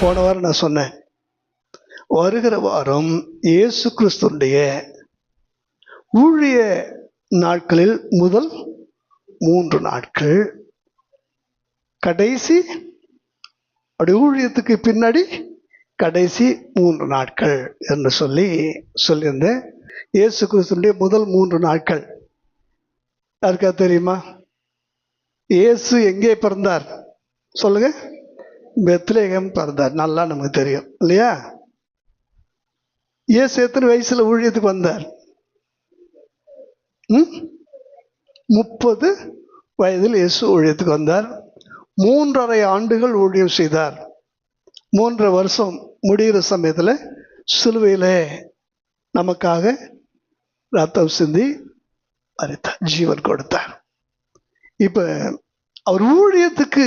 போன வாரம் நான் சொன்னேன், வருகிற வாரம் இயேசு கிறிஸ்துடைய ஊழிய நாட்களில் முதல் 3 நாட்கள், கடைசி அப்படி ஊழியத்துக்கு பின்னாடி கடைசி 3 நாட்கள் என்று சொல்லியிருந்தேன். இயேசு கிறிஸ்துடைய முதல் 3 நாட்கள் யாருக்கா தெரியுமா? இயேசு எங்கே பிறந்தார் சொல்லுங்க? பெத்லகேம் பிறந்தார். நல்லா நமக்கு தெரியும் இல்லையா? இயேசு எத்தனை வயசுல ஊழியத்துக்கு வந்தார்? 30 வயதில் இயேசு ஊழியத்துக்கு வந்தார். 3½ ஆண்டுகள் ஊழியம் செய்தார். 3 வருஷம் முடிகிற சமயத்தில் சிலுவையில் நமக்காக ரத்தம் சிந்தி மரித்தார், ஜீவன் கொடுத்தார். இப்ப அவர் ஊழியத்துக்கு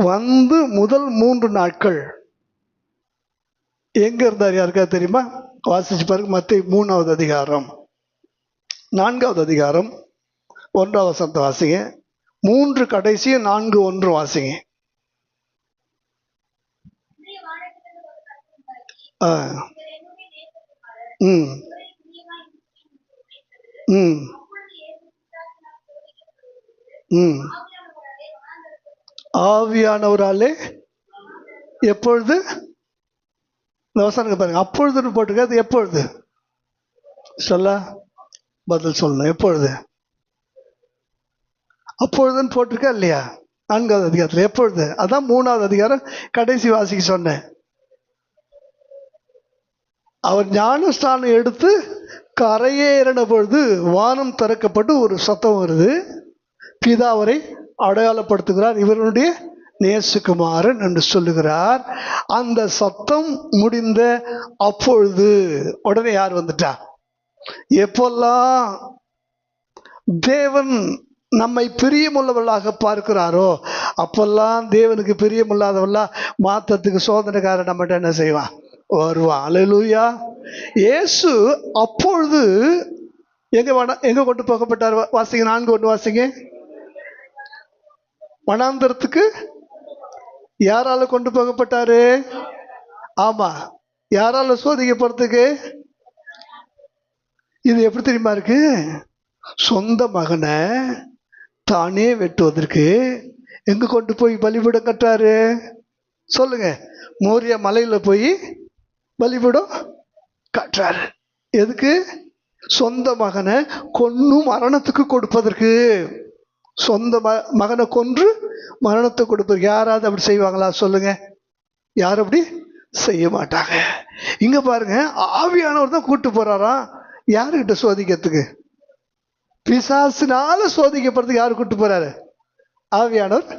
வந்து முதல் 3 நாட்கள் எங்க இருந்தார் யாருக்கா தெரியுமா? வாசிச்சு பாருங்க. மத்தேயு 3வது அதிகாரம் 4வது அதிகாரம் 1வது வசனத்தை வாசிங்க. 3 கடைசி 4:1 வாசிங்க. ஆவியானவராலே எப்பொழுது? இந்த வசனம் பாருங்க. அப்பொழுதுன்னு போட்டிருக்க, அது எப்பொழுது சொல்ல பதில் சொல்லணும். எப்பொழுது? அப்பொழுதுன்னு போட்டிருக்கா இல்லையா? 4வது அதிகாரத்தில் எப்பொழுது? அதான் 3வது அதிகாரம் கடைசி வாசிக்க சொன்னேன். அவர் ஞானஸ்தானம் எடுத்து கரையேறின பொழுது வானம் திறக்கப்பட்டு ஒரு சத்தம் வருது. பிதா அவரை அடையாளப்படுத்துகிறார், இவருடைய நேசகுமாரன் என்று சொல்லுகிறார். அந்த சத்தம் முடிந்த அப்பொழுது உடனே யார் வந்துட்டா? எப்பெல்லாம் தேவன் நம்மை பிரியமுள்ளவர்களாக பார்க்கிறாரோ அப்பெல்லாம் தேவனுக்கு பிரியமில்லாதவர்களா மாத்தத்துக்கு சோதனைக்காரன் நம்மகிட்ட என்ன செய்வான்? வருவான். அல்லேலூயா. இயேசு அப்பொழுது எங்க கொண்டு போகப்பட்டார்? வாசிங்க. 4:1 வாசிங்க. வனாந்தரத்துக்கு யாரால கொண்டு போகப்பட்டாரு? ஆமா, யாரால சோதிக்கப்படுறதுக்கு? இது எப்படி தெரியுமா இருக்கு? சொந்த மகனை தானே வெட்டுவதற்கு எங்க கொண்டு போய் பலிபீடம் கட்டாரு சொல்லுங்க? மோரியா மலையில போய் பலிபீடம் கட்டுறாரு. எதுக்கு? சொந்த மகனை கொன்னு மரணத்துக்கு கொடுப்பதற்கு. சொந்த மகனை கொன்று மரணத்தை கொடுப்பதற்கு. யாராவது அப்படி செய்வாங்களா சொல்லுங்க? யாரும் அப்படி செய்ய மாட்டாங்க. இங்க பாருங்க, ஆவியானவர் தான் கூட்டு போறாராம். யாருக்கிட்ட சோதிக்கிறதுக்கு? பிசாசினால சோதிக்கப்படுறதுக்கு யாரு கூட்டு போறாரு? ஆவியானவர்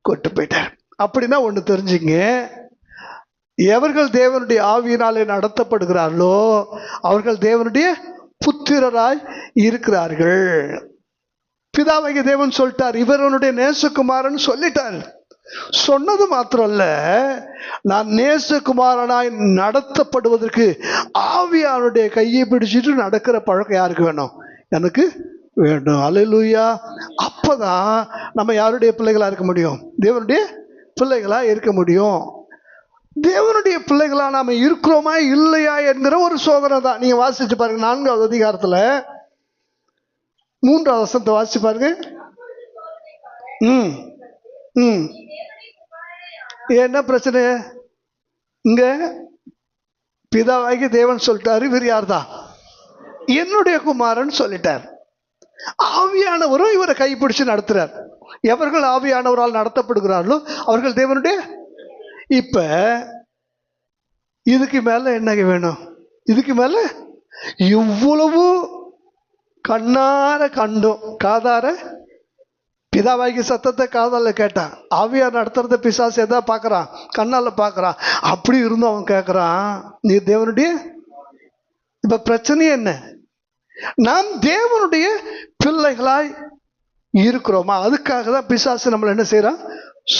கூட்டு போயிட்டார். அப்படின்னா ஒண்ணு தெரிஞ்சுங்க, எவர்கள் தேவனுடைய ஆவியினாலே நடத்தப்படுகிறார்களோ அவர்கள் தேவனுடைய புத்திரராய் இருக்கிறார்கள். பிதாவாகிய தேவன் சொல்லிட்டார், இவருடைய நேசகுமாரன் சொல்லிட்டார். சொன்னது மாத்திரம் அல்ல, நான் நேசகுமாரனாய் நடத்தப்படுவதற்கு ஆவியானுடைய கையை பிடிச்சிட்டு நடக்கிற பழக்கம் யாருக்கு வேணும்? எனக்கு வேண்டும். அல்லேலூயா. அப்பதான் நம்ம யாருடைய பிள்ளைகளா இருக்க முடியும்? தேவனுடைய பிள்ளைகளா இருக்க முடியும். தேவனுடைய பிள்ளைகளா நாம இருக்கிறோமா இல்லையா என்கிற ஒரு சோதனை தான். நீங்க வாசிச்சு பாருங்க. 4வது அதிகாரத்துல 3வது வசனத்தை வாசிச்சு பாருங்க. என்ன பிரச்சனை இங்க? பிதாவாகி தேவன் சொல்லிட்டாரு, இவர் யார் தான்? என்னுடைய குமாரன் சொல்லிட்டார். ஆவியானவரும் இவரை கைப்பிடிச்சு நடத்துறார். எவர்கள் ஆவியானவரால் நடத்தப்படுகிறார்களோ அவர்கள் தேவனுடைய. இப்ப இதுக்கு மேல என்ன வேணும்? இதுக்கு மேல இவ்வளவு கண்ணார கண்டோம், காதார பிதாவாகி சத்தத்தை காதால கேட்டான். ஆவியார் நடத்துறத பிசாசு எதா பாக்குறான், கண்ணால பாக்குறான். அப்படி இருந்தும் அவன் கேட்கறான், நீ தேவனுடைய. இப்ப பிரச்சனை என்ன? நாம் தேவனுடைய பிள்ளைகளாய் இருக்கிறோமா? அதுக்காக தான் பிசாசு நம்மளை என்ன செய்யறான்?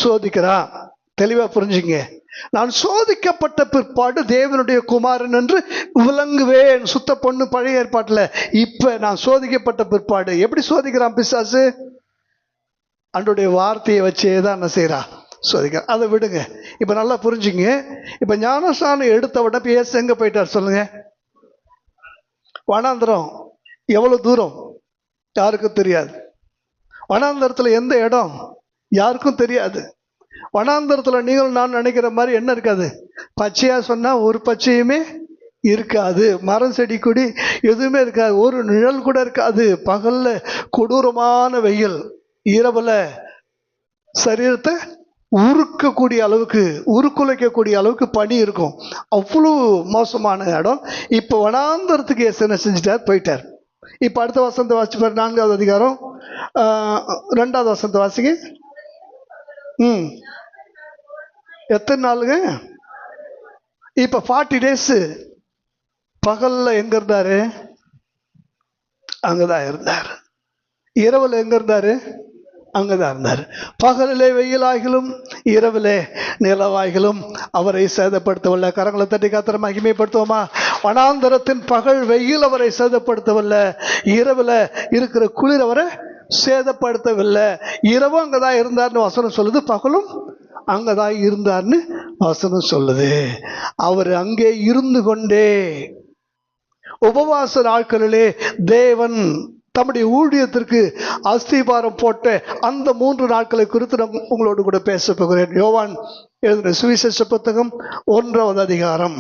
சோதிக்கிறான். தெளிவா புரிஞ்சுங்க. நான் சோதிக்கப்பட்ட பிற்பாடு தேவனுடைய குமாரன் என்று விளங்குவேன். சுத்த பொண்ணு பழைய ஏற்பாட்டுல. இப்ப நான் சோதிக்கப்பட்ட பிற்பாடு எப்படி சோதிக்கிறான் பிசாசு? அன்றைய வார்த்தையை வச்சேதான் என்ன செய்யறான்? சோதிக்கிறார். அதை விடுங்க. இப்ப நல்லா புரிஞ்சுங்க. இப்ப ஞானஸ்நானம் எடுத்த உடனே இயேசு எங்க போயிட்டார் சொல்லுங்க? வனாந்தரம். எவ்வளவு தூரம் யாருக்கும் தெரியாது. வனாந்தரத்துல எந்த இடம் யாருக்கும் தெரியாது. வனாந்தரத்துல நீங்கள் நான் நினைக்கிற மாதிரி என்ன இருக்காது? பச்சையா சொன்னா ஒரு பச்சையுமே இருக்காது. மரம் செடி கொடி எதுவுமே இருக்காது. ஒரு நிழல் கூட இருக்காது. பகல்ல கொடூரமான வெயில், இரவுல சரீரத்தை உருக்கக்கூடிய அளவுக்கு, உருக்குலைக்கக்கூடிய அளவுக்கு பனி இருக்கும். அவ்வளவு மோசமான இடம். இப்ப வனாந்தரத்துக்கு இயேசு என்ன செஞ்சிட்டார்? போயிட்டார். இப்ப அடுத்த வசனத்தை வாசிச்சு பாரு. 4வது அதிகாரம் 2வது வசனத்தை வாசிங்க. எத்தனை நாளுங்க? இப்ப 40 days பகல்ல எங்க இருந்தாரு? அங்கதான் இருந்தார். இரவுல எங்க இருந்தாரு? அங்கதான் இருந்தார். பகலிலே வெயிலாகிலும் இரவிலே நிலவாகிலும் அவரை சேதப்படுத்தவில்லை. கரங்களை தட்டி கர்த்தரை மகிமைப்படுத்துவோமா? வனாந்தரத்தின் பகல் வெயில் அவரை சேதப்படுத்தவில்லை. இரவுல இருக்கிற குளிர் அவரை சேதப்படுத்தவில்லை. இரவும் அங்கதான் இருந்தார்னு வசனம் சொல்லுது, பகலும் அங்கதான் இருந்தார்னு வசனம் சொல்லுது. அவர் அங்கே இருந்து கொண்டே உபவாச நாட்களிலே தேவன் தம்முடைய ஊழியத்திற்கு அஸ்திபாரம் போட்ட அந்த 3 நாட்களை குறித்து நான் உங்களோடு கூட பேச போகிறேன். யோவான் எழுதின சுவிசேஷ புத்தகம் 1வது அதிகாரம்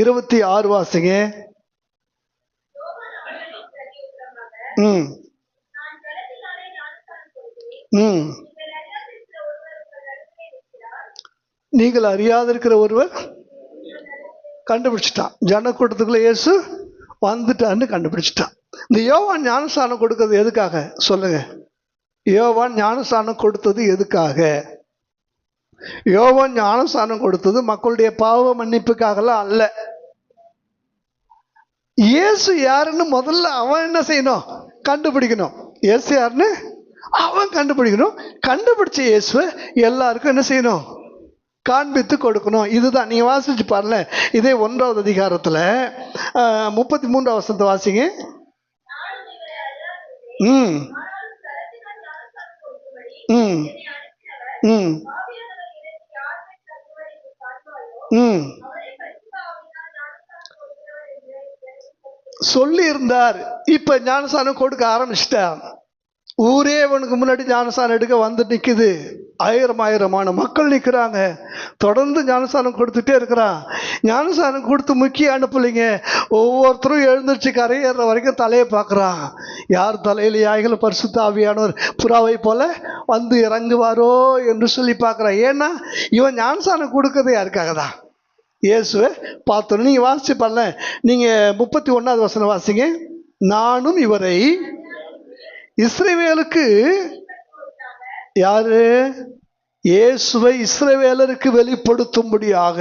26 வாசிங்க. நீங்கள் அறியாதிருக்கிற ஒருவர் கண்டுபிடிச்சிட்டான். ஜனக்கூட்டத்துக்குள்ள இயேசு வந்துட்டான்னு கண்டுபிடிச்சிட்டான். இந்த யோவான் ஞானஸ்நானம் கொடுக்கிறது எதுக்காக சொல்லுங்க? யோவான் ஞானஸ்நானம் கொடுத்தது எதுக்காக? யோவான் ஞானஸ்நானம் கொடுத்தது மக்களுடைய பாவ மன்னிப்புக்காகலாம் அல்ல. இயேசு யாருன்னு முதல்ல அவன் என்ன செய்யணும்? கண்டுபிடிக்கணும். இயேசு யாருன்னு அவன் கண்டுபிடிக்கணும். கண்டுபிடிச்ச இயேசுவை எல்லாருக்கும் என்ன செய்யணும்? காண்பித்து கொடுக்கணும். இதுதான். நீங்க வாசிச்சு பாருல. இதே 1வது அதிகாரத்துல 33வது வசனத்தை வாசிங்க. சொல்லி இருந்தார். இப்ப ஞானஸ்நானம் கொடுக்க ஆரம்பிச்சிட்டார். ஊரே அவனுக்கு முன்னாடி ஞானஸ்நானம் எடுக்க வந்து நிக்குது. ஆயிரமான மக்கள் நிற்கிறாங்க. தொடர்ந்து ஞானஸ்நானம் கொடுத்துட்டே இருக்கிறான். ஞானஸ்நானம் கொடுத்து முக்கிய அனுப்பலைங்க. ஒவ்வொருத்தரும் எழுந்திருச்சு கரையேற வரைக்கும் தலையை பார்க்குறான். யார் தலையிலேயாகிலும் பரிசுத்த ஆவியானவர் புறாவை போல வந்து இறங்குவாரோ என்று சொல்லி பார்க்குறான். ஏன்னா இவன் ஞானஸ்நானம் கொடுக்கறது யாருக்காக தான்? இயேசுவை பார்த்தோம். நீங்க வாசிச்சு பண்ணல. நீங்க 31வது வசனம் வாசிங்க. நானும் இவரை இஸ்ரவேலுக்கு, யாரு? இயேசுவை இஸ்ரவேலருக்கு வெளிப்படுத்தும்படியாக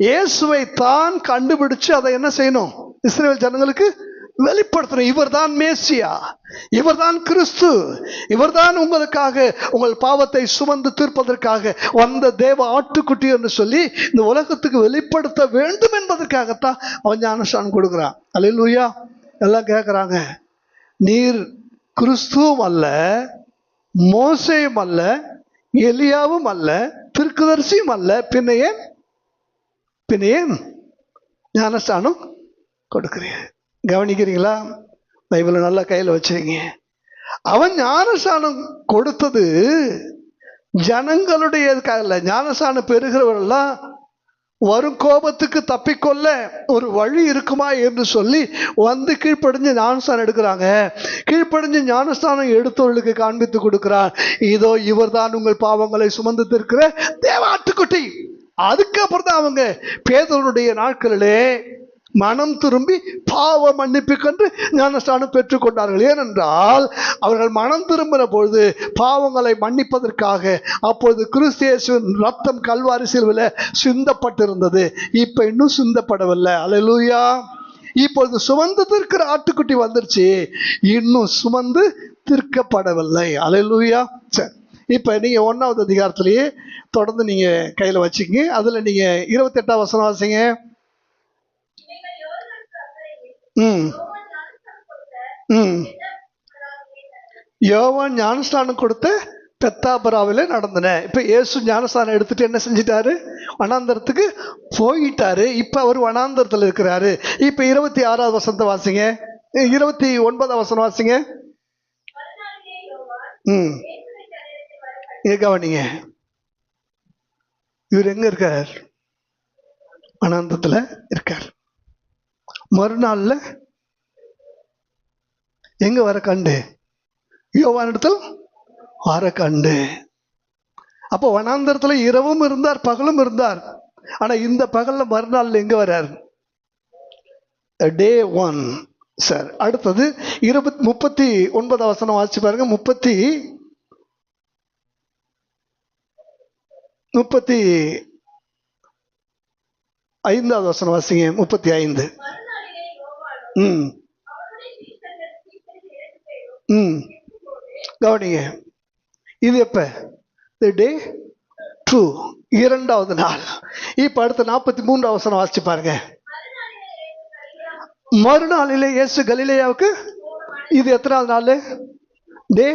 இயேசுவை தான் கண்டுபிடிச்சு அதை என்ன செய்யணும்? இஸ்ரவேல் ஜனங்களுக்கு வெளிப்படுத்தணும். இவர்தான் மேசியா, இவர்தான் கிறிஸ்து, இவர்தான் உங்களுக்காக உங்கள் பாவத்தை சுமந்து தீர்ப்பதற்காக வந்த தேவ ஆட்டுக்குட்டி என்று சொல்லி இந்த உலகத்துக்கு வெளிப்படுத்த வேண்டும் என்பதற்காகத்தான் அவன் ஞானஸ்நானம் கொடுக்குறான். அல்லேலூயா. எல்லாம் கேட்குறாங்க, நீர் கிறிஸ்துவும் அல்ல, மோசேயும் அல்ல, எலியாவும் அல்ல, தீர்க்கதரிசியும் அல்ல, பின்ன ஏன் ஞானஸ்நானம் கொடுக்கிறீங்க? கவனிக்கிறீங்களா? பைபிளை நல்லா கையில் வச்சுருங்க. அவன் ஞானஸ்நானம் கொடுத்தது ஜனங்களுடைய இல்லை. ஞானஸ்நானம் பெறுகிறவர்கள்லாம் வரும் கோபத்துக்கு தப்பிக்கொள்ள ஒரு வழி இருக்குமா என்று சொல்லி வந்து கீழ்ப்படிஞ்சு ஞானஸ்தானம் எடுக்கிறாங்க. கீழ்ப்படிஞ்சு ஞானஸ்தானம் எடுத்தவர்களுக்கு காண்பித்து கொடுக்கிறார். இதோ இவர்தான் உங்கள் பாவங்களை சுமந்து தீர்க்கிற தேவாட்டுக்குட்டி. அதுக்கப்புறம் தான் அவங்க பேதுருடைய நாட்களிலே மனம் திரும்பி பாவ மன்னிப்பு கண்டு ஞானஸ்தானம் பெற்றுக் கொண்டார்கள். ஏனென்றால் அவர்கள் மனம் திரும்பின பொழுது பாவங்களை மன்னிப்பதற்காக அப்பொழுது கிறிஸ்து இயேசுவின் ரத்தம் கல்வாரி சிலுவையில சிந்தப்பட்டிருந்தது. இப்ப இன்னும் சிந்தப்படவில்லை. அல்லேலூயா. இப்பொழுது சுமந்து தீர்க்கிற ஆட்டுக்குட்டி வந்துருச்சு, இன்னும் சுமந்து தீர்க்கப்படவில்லை. அல்லேலூயா. சரி, இப்ப நீங்க 1வது அதிகாரத்திலேயே தொடர்ந்து நீங்க கையில வச்சுக்கீங்க. அதுல நீங்க 28வது வசனம் வாசிங்க. யோவான் ஞானஸ்நானம் கொடுத்த பெத்தாபராவில நடந்தன. இப்ப இயேசு ஞானஸ்நானம் எடுத்துட்டு என்ன செஞ்சிட்டாரு? வனாந்தரத்துக்கு போயிட்டாரு. இப்ப அவர் வனாந்தரத்துல இருக்கிறாரு. இப்ப 26வது வசனத்தை வாசிங்க, 29வது வசனம் வாசிங்க. கவனிங்க, இவர் எங்க இருக்கார்? வனாந்தரத்துல இருக்கார். மறுநாள்ல எங்க வர கண்டு? யோவான் இடத்துல வர கண்டு. அப்போ வனாந்தரத்துல இரவும் இருந்தார், பகலும் இருந்தார். ஆனா இந்த பகல்ல மறுநாள் எங்க வர்றார்? டே 1 சார். அடுத்தது 39வது வசனம் வாசிச்சு பாருங்க. 35வது வசனம் வாசிங்க. 35. கவனிங்க, இது எப்ப? டே 2, 2வது நாள். இப்ப அடுத்த 43வது வசனம் வாசிச்சு பாருங்க. மறுநாளிலே இயேசு கலிலேயாவுக்கு, இது எத்தனாவது நாள்? டே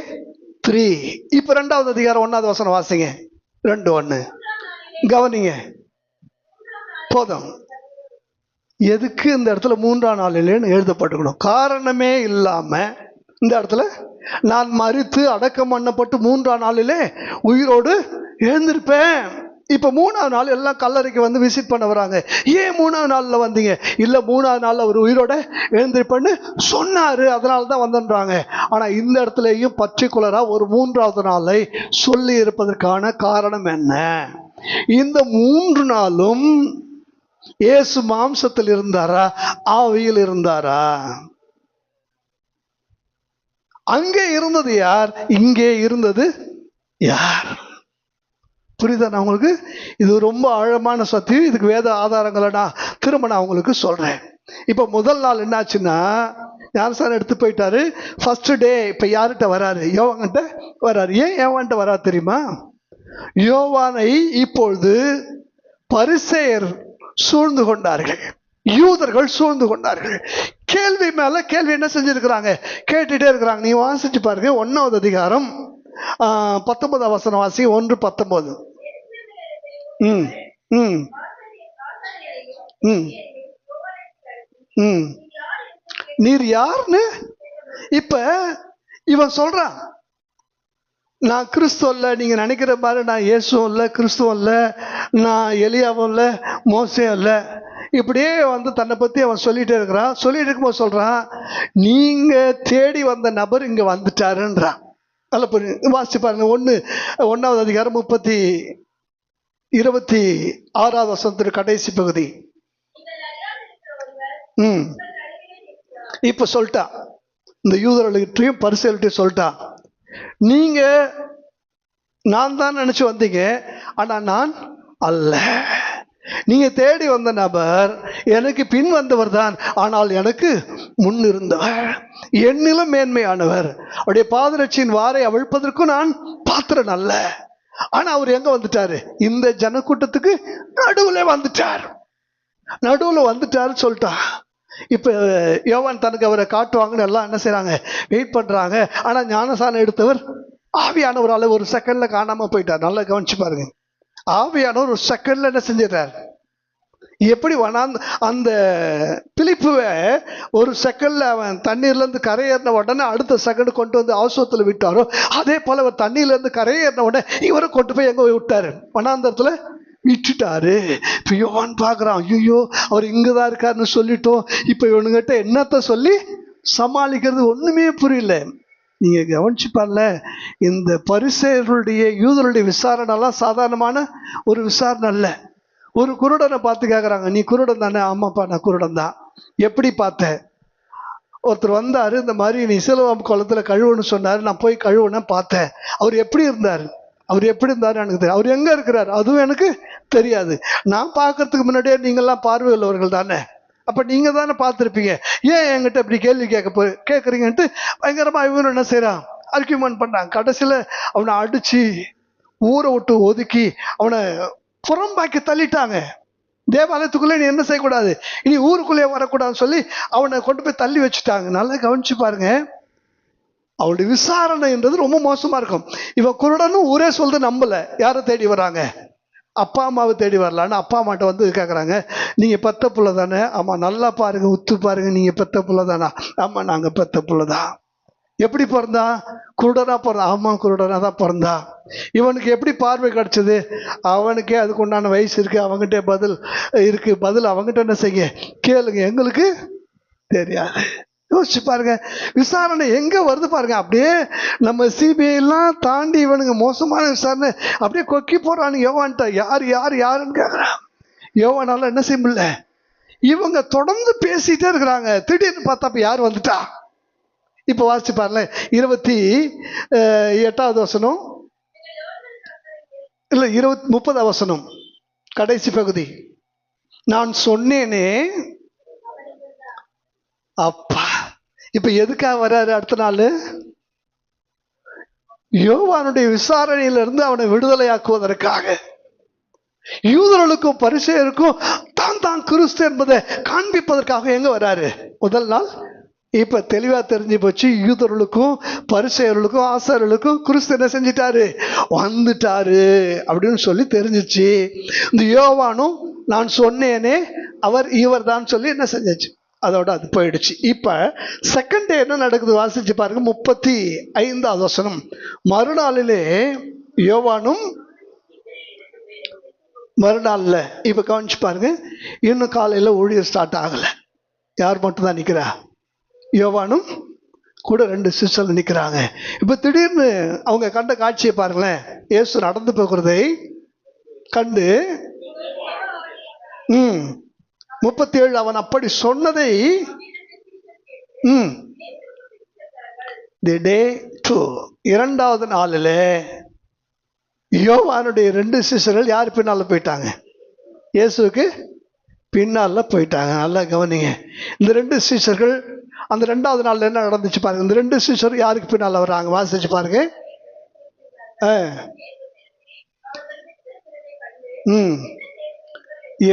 3. இப்ப 2வது அதிகாரம் 1வது வசனம் வாசிங்க. 2:1. கவனிங்க, போதும். எதுக்கு இந்த இடத்துல 3ஆம் நாளிலேன்னு எழுதப்பட்டுக்கணும்? காரணமே இல்லாம இந்த இடத்துல நான் மரித்து அடக்கம் பண்ணப்பட்டு 3ஆம் நாளிலே உயிரோடு எழுந்திருப்பேன். இப்ப 3ஆவது நாள் எல்லாம் கல்லறைக்கு வந்து விசிட் பண்ண வராங்க. ஏன் 3ஆவது நாள்ல வந்தீங்க? இல்ல 3ஆவது நாள்ல அவர் உயிரோட எழுந்திருப்பேன்னு சொன்னாரு, அதனாலதான் வந்தன்றாங்க. ஆனா இந்த இடத்துலயும் பர்டிகுலரா ஒரு 3ஆவது நாளை சொல்லி இருப்பதற்கான காரணம் என்ன? இந்த 3 நாளும் இயேசு மாம்சத்தில் இருந்தாரா, ஆவியில் இருந்தாரா? அங்கே இருந்தது யார்? இங்கே இருந்தது யார்? புரியுதா உங்களுக்கு? இது ரொம்ப ஆழமான சத்தியம். இதுக்கு வேத ஆதாரங்களை நான் திரும்ப உங்களுக்கு சொல்றேன். இப்ப முதல் நாள் என்னாச்சுன்னா, ஞானஸ்நானம் எடுத்து போயிட்டாரு. ஃபர்ஸ்ட் டே இப்ப யார்கிட்ட வராரு? யோவான்கிட்ட வராரு. ஏன் யோவான்கிட்ட வராரு தெரியுமா? யோவானை இப்பொழுது பரிசேயர் சூழ்ந்து கொண்டார்கள், யூதர்கள் சூழ்ந்து கொண்டார்கள். கேள்வி மேல கேள்வி என்ன செஞ்சிருக்கிறாங்க? கேட்டுட்டே இருக்கிறாங்க. நீ வாசிச்சு பாருங்க. 1வது அதிகாரம் 19வது வசனம் வாசி. 1:19. நீர் யாருன்னு இப்ப இவன் சொல்றான். நான் கிறிஸ்துவ இல்ல, நீங்க நினைக்கிற மாதிரி நான் இயேசுவும் இல்ல, கிறிஸ்துவம் இல்ல, நான் எலியாவும் இல்ல, மோசேயும் இல்ல. இப்படியே வந்து தன்னை பத்தி அவன் சொல்லிட்டே இருக்கிறான். சொல்லிட்டு இருக்கும்போது சொல்றான், நீங்க தேடி வந்த நபர் இங்க வந்துட்டாருன்றான். நல்ல புரியுது. வாசிச்சு பாருங்க. 1வது அதிகாரம் 26வது வசனத்தின் கடைசி பகுதி. இப்ப சொல்லிட்டான், இந்த யூதர்களையும் பரிசேயர்களையும் சொல்லிட்டான், நீங்க நான் தான் நினைச்சு வந்தீங்க, ஆனா நான் அல்ல. நீங்க தேடி வந்த நபர் எனக்கு பின் வந்தவர் தான், ஆனால் எனக்கு முன் இருந்தவர், என்னிலும் மேன்மையானவர். அவருடைய பாதரட்சியின் வாரை அவிழ்ப்பதற்கும் நான் பாத்திரன் அல்ல. ஆனா அவர் எங்க வந்துட்டாரு? இந்த ஜனக்கூட்டத்துக்கு நடுவுல வந்துட்டார். நடுவுல வந்துட்டாருன்னு சொல்லிட்டா. இப்ப யோவான் தனக்கு அவரை காட்டுவாங்கன்னு எல்லாம் என்ன செய்யறாங்க? வெயிட் பண்றாங்க. ஆனா ஞானஸ்நானம் எடுத்தவர் ஆவியானவரால ஒரு செகண்ட்ல காணாம போயிட்டார். நல்லா கவனிச்சு பாருங்க. ஆவியானவர் ஒரு செகண்ட்ல என்ன செஞ்சிட்டார்? எப்படி அந்த பிலிப்புவை ஒரு செகண்ட்ல அவன் தண்ணீர்ல இருந்து கரையேறின உடனே அடுத்த செகண்ட் கொண்டு வந்து அவசரத்துல விட்டாரோ, அதே போல அவர் தண்ணீர்ல இருந்து கரையேறின உடனே இவரை கொண்டு போய் எங்க விட்டாரு? வனாந்தரத்துல விட்டுட்டாரு. இப்ப யோவான் பாக்குறான், ஐயோ அவர் இங்கதான் இருக்காருன்னு சொல்லிட்டோம். இப்ப இவனுங்கிட்ட என்னத்த சொல்லி சமாளிக்கிறது ஒண்ணுமே புரியல. நீங்க கவனிச்சு பாருல, இந்த பரிசேயர்களுடைய யூதருடைய விசாரணை எல்லாம் சாதாரணமான ஒரு விசாரணை அல்ல. ஒரு குருடனை பார்த்து கேட்கறாங்க, நீ குருடன் தானே? ஆமாப்பா நான் குருடன் தான். எப்படி பார்த்த? ஒருத்தர் வந்தாரு, இந்த மாதிரி நீ சிலுவாம் குளத்துல கழுவுன்னு சொன்னாரு, நான் போய் கழுவுன பார்த்தேன். அவர் எப்படி இருந்தாரு? எனக்கு தெரியும். அவர் எங்க இருக்கிறார் அதுவும் எனக்கு தெரியாது. நான் பார்க்கறதுக்கு முன்னாடியே நீங்கெல்லாம் பார்வை உள்ளவர்கள் தானே, அப்ப நீங்க தானே பார்த்துருப்பீங்க. ஏன் என்கிட்ட இப்படி கேள்வி கேட்கறீங்கன்ட்டு பயங்கரமா இவங்க என்ன செய்யறான்? ஆர்கியூமெண்ட் பண்றாங்க. கடைசியில அவனை அடிச்சு ஊரை விட்டு ஒதுக்கி அவனை புறம்பாக்கி தள்ளிட்டாங்க. தேவாலயத்துக்குள்ளே நீ என்ன செய்யக்கூடாது, இனி ஊருக்குள்ளே வரக்கூடாதுன்னு சொல்லி அவனை கொண்டு போய் தள்ளி வச்சுட்டாங்க. நல்லா கவனிச்சு பாருங்க. அவளுடைய விசாரணைன்றது ரொம்ப மோசமா இருக்கும். இவன் குருடனும் ஊரே சொல்றது நம்பல. யாரை தேடி வராங்க? அப்பா அம்மாவை தேடி வரலான்னு அப்பா அம்மாட்ட வந்து கேட்குறாங்க, நீங்க பெத்த புள்ள தானே? ஆமா. நல்லா பாருங்க, உத்து பாருங்க, நீங்க பெத்த புள்ள தானா? ஆமா, நாங்க பெத்த புள்ளதான். எப்படி பிறந்தா? குருடனா பிறந்தா. ஆமா, குருடனா தான் பிறந்தா. இவனுக்கு எப்படி பார்வை கிடைச்சது? அவனுக்கே அதுக்கு உண்டான வயசு இருக்கு, அவங்ககிட்ட பதில் இருக்கு. பதில் அவங்ககிட்ட என்ன செய்ய கேளுங்க, எங்களுக்கு தெரியாது. யோசிச்சு பாருங்க, விசாரணை எங்க வருது பாருங்க. அப்படியே நம்ம சிபிஐ எல்லாம் தாண்டி இவனுங்க மோசமான விசாரணை அப்படியே கொக்கி போறானுங்க. யோவான்ட்ட யார் யார் யாருன்னு கேட்கறான். யோவானால என்ன செய்ய முடியல. இவங்க தொடர்ந்து பேசிட்டே இருக்கிறாங்க. திடீர்னு பார்த்தா யார் வந்துட்டா? இப்ப வாசிச்சு பாருங்க, 28வது வசனம் இல்ல 30வது வசனம் கடைசி பகுதி. நான் சொன்னேனே. அப்பா இப்ப எதுக்காக வர்றாரு அடுத்த நாள்? யோவானுடைய விசாரணையிலிருந்து அவனை விடுதலையாக்குவதற்காக. யூதர்களுக்கும் பரிசேயருக்கும் தான் கிறிஸ்து என்பதை காண்பிப்பதற்காக எங்க வர்றாரு? முதல் நாள். இப்ப தெளிவா தெரிஞ்சு போச்சு, யூதர்களுக்கும் பரிசேயர்களுக்கும் ஆசாரியர்களுக்கும் கிறிஸ்து என்ன செஞ்சிட்டாரு? வந்துட்டாரு அப்படின்னு சொல்லி தெரிஞ்சிச்சு. இந்த யோவானும் நான் சொன்னேனே அவர் இவர் தான் சொல்லி என்ன செஞ்சிச்சு, அதோட அது போயிடுச்சு. இப்ப செகண்ட் டே என்ன நடக்குது வாசிச்சு பாருங்க. 35வது வசனம். மறுநாளிலே யோவானும் மறுநாள்ல இப்ப கவனிச்சு பாருங்க, இன்னும் காலையில ஊழியர் ஸ்டார்ட் ஆகல. யார் மட்டும் தான் நிக்கிறா? யோவானும் கூட 2 சிஷ்யர்கள் நிக்கிறாங்க. இப்ப திடீர்னு அவங்க கண்ட காட்சியை பாருங்களேன். இயேசு நடந்து போகிறதை கண்டு 37 அவன் அப்படி சொன்னதை தி டே 2 இரண்டாவது நாளில் யோவானுடைய 2 சிஷ்யர்கள் யார் பின்னால போயிட்டாங்க? இயேசுக்கு பின்னால போயிட்டாங்க. நல்லா கவனிங்க. இந்த 2 சிஷ்யர்கள் அந்த 2வது நாள்ல என்ன நடந்துச்சு பாருங்க. இந்த 2 சிஷ்யர்கள் யாருக்கு பின்னால வர்றாங்க வாசிச்சு பாருங்க.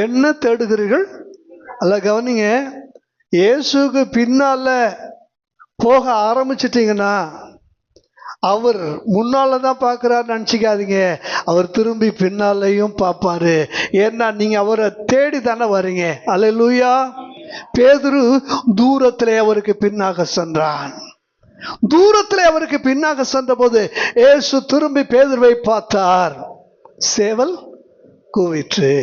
என்ன தேடுகிறீர்கள்? அல்ல கவனிங்க. இயேசுக்கு பின்னால போக ஆரம்பிச்சிட்டீங்கன்னா அவர் முன்னாலதான் பார்க்கிறார் நினைச்சிக்காதீங்க. அவர் திரும்பி பின்னாலையும் பார்ப்பாரு. ஏன்னா நீங்க அவரை தேடி தானே வரீங்க. அல்லேலூயா. பேதுரு தூரத்திலே அவருக்கு பின்னாக சென்றான். தூரத்திலே அவருக்கு பின்னாக சென்ற போது இயேசு திரும்பி பேதுருவை பார்த்தார். சேவல் கூவிற்று.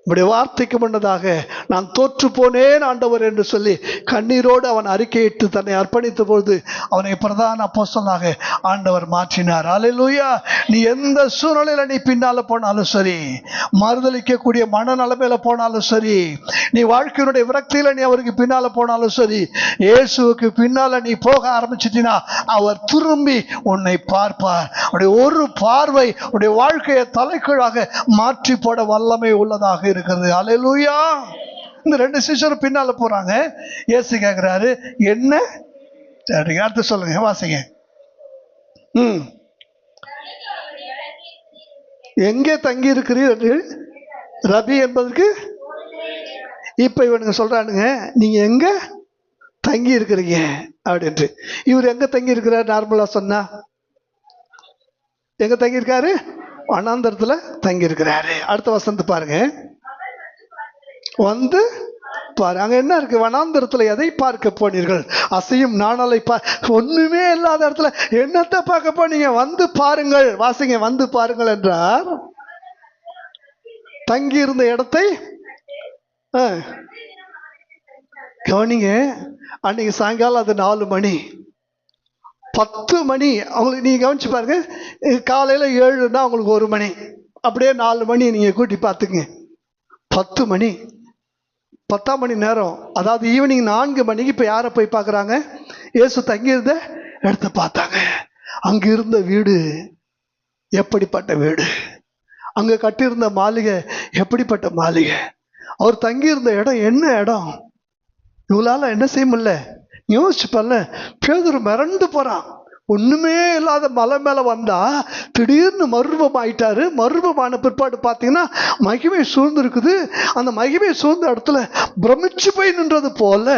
இப்படி வார்த்தைக்கு முன்னதாக நான் தோற்று போனேன் ஆண்டவர் என்று சொல்லி கண்ணீரோடு அவன் அறிக்கையிட்டு தன்னை அர்ப்பணித்த பொழுது அவனை பிரதான அப்போஸ்தலனாக ஆண்டவர் மாற்றினார். அல்லேலூயா. நீ எந்த சூழ்நிலையில நீ பின்னால போனாலும் சரி, மறுதளிக்கக்கூடிய மனநிலைமையில போனாலும் சரி, நீ வாழ்க்கையினுடைய விரக்தியில நீ அவருக்கு பின்னால போனாலும் சரி, இயேசுவுக்கு பின்னால நீ போக ஆரம்பிச்சிட்டினா அவர் திரும்பி உன்னை பார்ப்பார். உடைய ஒரு பார்வை உடைய வாழ்க்கையை தலைக்கீழாக மாற்றி போட வல்லமை உள்ளதாக இருக்கிறது. அல்லேலூயா. இந்த 2 சிஷ்யரும் பின்னால போறாங்க. இயேசு கேக்குறாரு, என்ன? அடுத்து சொல்லுங்க, வாசிங்க. எங்கே தங்கி இருக்கிறீர்கள் ரபி என்பதற்கு? இப்ப இவனுங்க சொல்றானுங்க, நீங்க எங்க தங்கி இருக்கிறீங்க அப்படின்ட்டு. இவர் எங்க தங்கி இருக்கிறார்? நார்மலா சொன்னா எங்க தங்கி இருக்காரு? வனாந்தரத்துல தங்கி இருக்கிறாரு. அடுத்த வசனத்தை பாருங்க. வந்து பாரு, அங்க என்ன இருக்கு? வனாந்தரத்துல எதை பார்க்க போனீர்கள்? அசையும் நாணலை ஒண்ணுமே இல்லாத இடத்துல என்னத்தை பார்க்க போனீங்க? வந்து பாருங்கள். வாசிங்க, வந்து பாருங்கள் என்றார். தங்கி இருந்த இடத்தை கவனிங்க. அன்னைக்கு சாயங்காலம் அது 4 மணி 10 மணி. அவங்களுக்கு நீங்க கவனிச்சு பாருங்க. காலையில 7ன்னா அவங்களுக்கு 1 மணி, அப்படியே 4 மணி நீங்க கூட்டி பார்த்துங்க. 10 மணி 10ஆம் மணி நேரம், அதாவது ஈவினிங் 4 மணிக்கு இப்ப யாரை போய் பார்க்கறாங்க? இயேசு தங்கியிருந்த இடத்த பார்த்தாங்க. அங்க இருந்த வீடு எப்படிப்பட்ட வீடு, அங்க கட்டியிருந்த மாளிகை எப்படிப்பட்ட மாளிகை, அவர் தங்கியிருந்த இடம் என்ன இடம், இவளால என்ன செய்ய முடியல. யோசிச்சு பாருங்க. பேதுரு மிரண்டு போறான். ஒண்ணுமே இல்லாத மலை மேல வந்தா திடீர்னு மறுரூபம் ஆயிட்டாரு. மறுரூபமான பிற்பாடு பார்த்தீங்கன்னா மகிமை சூழ்ந்திருக்குது. அந்த மகிமை சூழ்ந்த இடத்துல பிரமிச்சு போய் நின்றது போல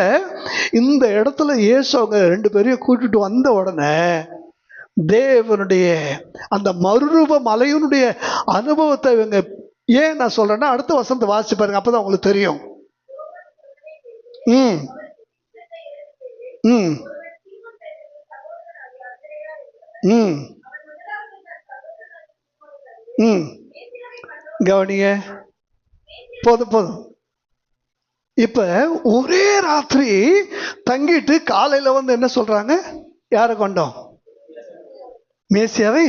இந்த இடத்துல இயேசு அவங்க 2 பேரையும் கூட்டிட்டு வந்த உடனே தேவனுடைய அந்த மறுரூப மலையினுடைய அனுபவத்தை இவங்க ஏன் நான் சொல்றேன்னா, அடுத்த வசனத்தை வாசிச்சு பாருங்க, அப்பதான் உங்களுக்கு தெரியும். ம் ம் ம் ம் கவனிங்க, போதும் போதும். இப்ப ஒரே ராத்திரி தங்கிட்டு காலையில வந்து என்ன சொல்றாங்க? யாரை கொண்டோம்? மேசியாவை.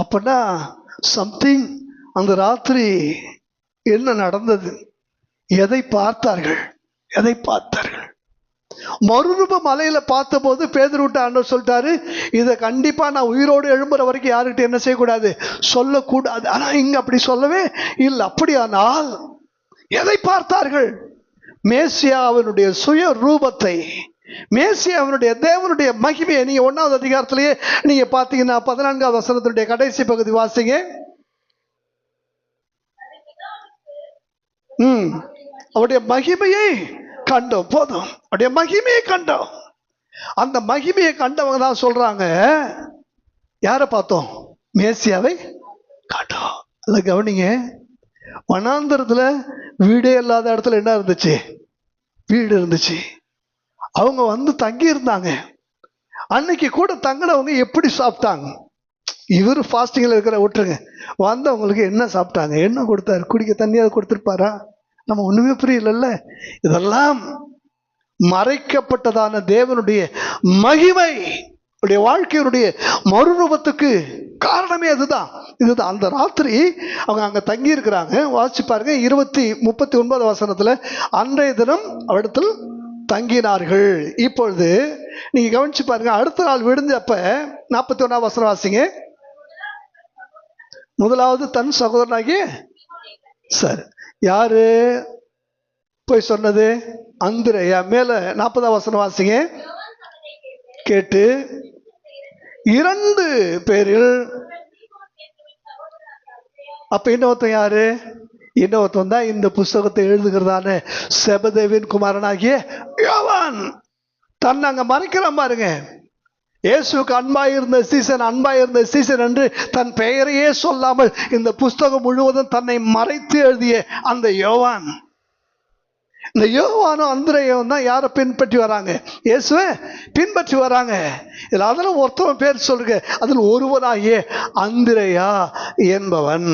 அப்பனா சம்திங் அந்த ராத்திரி என்ன நடந்தது? எதை பார்த்தார்கள்? எதை பார்த்தார்கள்? மறுரூப மலையில பார்த்த போது பேதுருவிட்ட ஆண்டவர் சொல்லிட்டாரு, இதை கண்டிப்பா நான் உயிரோடு எழும்புற வரைக்கும் யாருக்கிட்ட என்ன செய்யக்கூடாது? சொல்லக்கூடாது. ஆனா இங்க அப்படி சொல்லவே இல்லை. அப்படியானால் எதை பார்த்தார்கள்? மேசியாவினுடைய சுய ரூபத்தை, மேசியாவினுடைய தேவனுடைய மகிமையை. நீங்க 1வது அதிகாரத்திலேயே நீங்க பாத்தீங்கன்னா 14வது வசனத்தினுடைய கடைசி பகுதி வாசிங்க. அவருடைய மகிமையை கண்டோம். போதும், அவருடைய மகிமையை கண்டோம். அந்த மகிமையை கண்டவங்க தான் சொல்றாங்க, யாரை பார்த்தோம்? மேசியாவை கண்டோம். அல்ல கவனிங்க, வனாந்தரத்துல வீடே இல்லாத இடத்துல என்ன இருந்துச்சு? வீடு இருந்துச்சு. அவங்க வந்து தங்கி இருந்தாங்க. அன்னைக்கு கூட தங்கினவங்க எப்படி சாப்பிட்டாங்க? இவர் ஃபாஸ்டிங்ல இருக்கிற விட்டுருங்க, வந்தவங்களுக்கு என்ன சாப்பிட்டாங்க? என்ன கொடுத்தாரு? குடிக்க தண்ணியாவது கொடுத்துருப்பாரா? நம்ம ஒண்ணுமே புரியல. இதெல்லாம் மறைக்கப்பட்டதான தேவனுடைய மகிமை, வாழ்க்கையுடைய மறுரூபத்துக்கு காரணமே அதுதான். இதுதான். அந்த ராத்திரி அவங்க அங்க தங்கி இருக்கிறாங்க. வாசிச்சு பாருங்க 39 வசனத்துல, அன்றைய தினம் அவரிடத்தில் தங்கினார்கள். இப்பொழுது நீங்க கவனிச்சு பாருங்க, அடுத்த நாள் விடுஞ்சப்ப 41 வசனம் வாசிங்க. முதலாவது தன் சகோதரனாகிய, சரி, யாரு போய் சொன்னது? அந்திரேயா. மேல 40 வசனம் வாசிங்க. கேட்டு 2 பேரில், அப்ப இன்னொருத்தன் யாரு? இன்னொருத்தன் தான் இந்த புஸ்தகத்தை எழுதுகிறதான செபதேவின் குமாரனாகிய யோவான். தன்னை அங்க மறைக்கிறான் பாருங்க. இயேசுக்கு அன்பாயிருந்த சீசன் என்று தன் பெயரையே சொல்லாமல் இந்த புஸ்தகம் முழுவதும் தன்னை மறைத்து எழுதிய அந்த யோவான். இந்த யோவானும் அந்திரேயாவும் தான் யாரை பின்பற்றி வராங்க? இயேசுவை பின்பற்றி வராங்க. இதுல அதெல்லாம் ஒருத்தவன் பேர் சொல்லுங்க. அதில் ஒருவனாகிய அந்திரேயா என்பவன்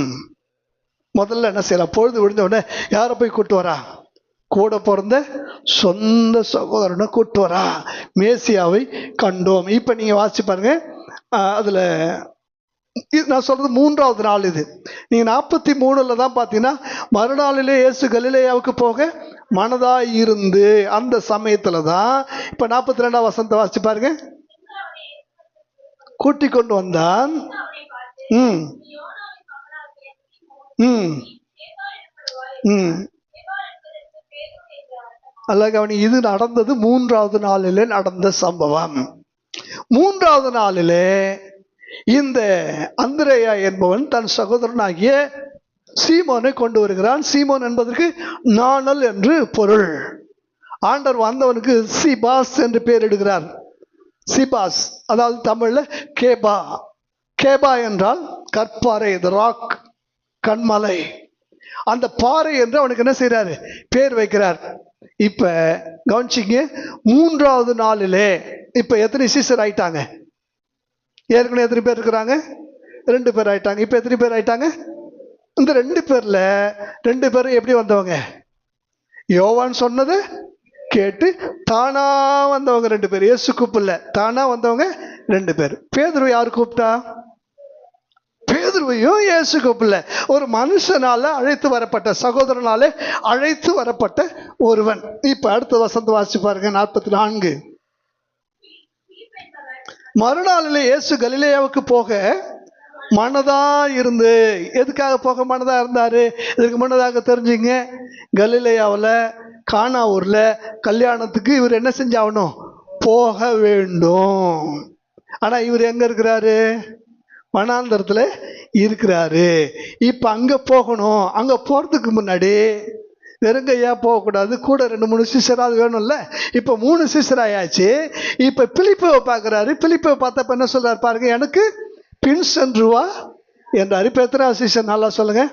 முதல்ல என்ன செய்யலாம்? பொழுது விழுந்த உடனே யாரை போய் கூட்டு வரா? கூட பிறந்த சொந்த சகோதரனை கூட்டு வரா. மேசியாவை கண்டோம். இப்ப நீங்க வாசிச்சு பாருங்க. அதுல நான் சொல்றது 3வது நாள். இது நீங்க 43ல தான் பாத்தீங்கன்னா, மறுநாளிலே இயேசு கலிலேயாவுக்கு போக மனதாய் இருந்து, அந்த சமயத்துல தான் இப்ப 42 வசனத்தை வாசிச்சு பாருங்க. கூட்டி கொண்டு வந்தான். அல்ல கவனி, இது நடந்தது 3வது நாளிலே நடந்த சம்பவம். 3வது நாளிலே இந்த அந்திரேயா என்பவன் தன் சகோதரனாகிய சீமோனை கொண்டு வருகிறான். சீமோன் என்பதற்கு நாணல் என்று பொருள். ஆண்டவர் வந்தவனுக்கு சிபாஸ் என்று பெயர் இடுகிறார். சிபாஸ் அதாவது தமிழ்ல கேபா. கேபா என்றால் கற்பாறை, ராக், கண்மலை. அந்த பாறை என்று அவனுக்கு என்ன செய்யறாரு? பேர் வைக்கிறார். இப்ப கவனிச்சிங்க, 3வது நாளிலே இப்ப எத்தனை சீசர் ஆயிட்டாங்க? ஏற்கனவே எத்தனை பேர் இருக்கிறாங்க? 2 பேர் ஆயிட்டாங்க. இப்ப எத்தனை பேர் ஆயிட்டாங்க? இந்த 2 பேர்ல 2 பேரும் எப்படி வந்தவங்க? யோவான் சொன்னது கேட்டு தானா வந்தவங்க 2 பேர். இயேசு கூப்பிடல, தானா வந்தவங்க 2 பேர். பேதுரு யாரு கூப்பிட்டா? பேதுருவையும் இயேசு கூப்பிடல. ஒரு மனுஷனால அழைத்து வரப்பட்ட, சகோதரனாலே அழைத்து வரப்பட்ட ஒருவன். இப்ப அடுத்த வசனத்தை வாசிச்சு பாருங்க. 44. மறுநாளிலே இயேசு கலிலேயாவுக்கு போக மனதா இருந்து. எதுக்காக போக மனதா இருந்தாரு? இதுக்கு முன்னதாக தெரிஞ்சுங்க, கலிலேயாவில் கானா ஊர்ல கல்யாணத்துக்கு இவர் என்ன செஞ்சாகணும்? போக வேண்டும். ஆனா இவர் எங்க இருக்கிறாரு? வனாந்தரத்துல இருக்கிறாரு. இப்ப அங்க போகணும். அங்க போறதுக்கு முன்னாடி வெறுங்கையா போகக்கூடாது, கூட 2-3 சிஸ்டராது வேணும்ல. இப்ப 3 சிஸ்டர் ஆயாச்சு. இப்ப பிலிப்பை பாக்குறாரு. பிலிப்பை பார்த்தப்ப என்ன சொல்றாரு பாருங்க, எனக்கு பின் சென்று வா என்றாரு. இப்ப எத்தனை சீசன்? நல்லா சொல்லுங்க.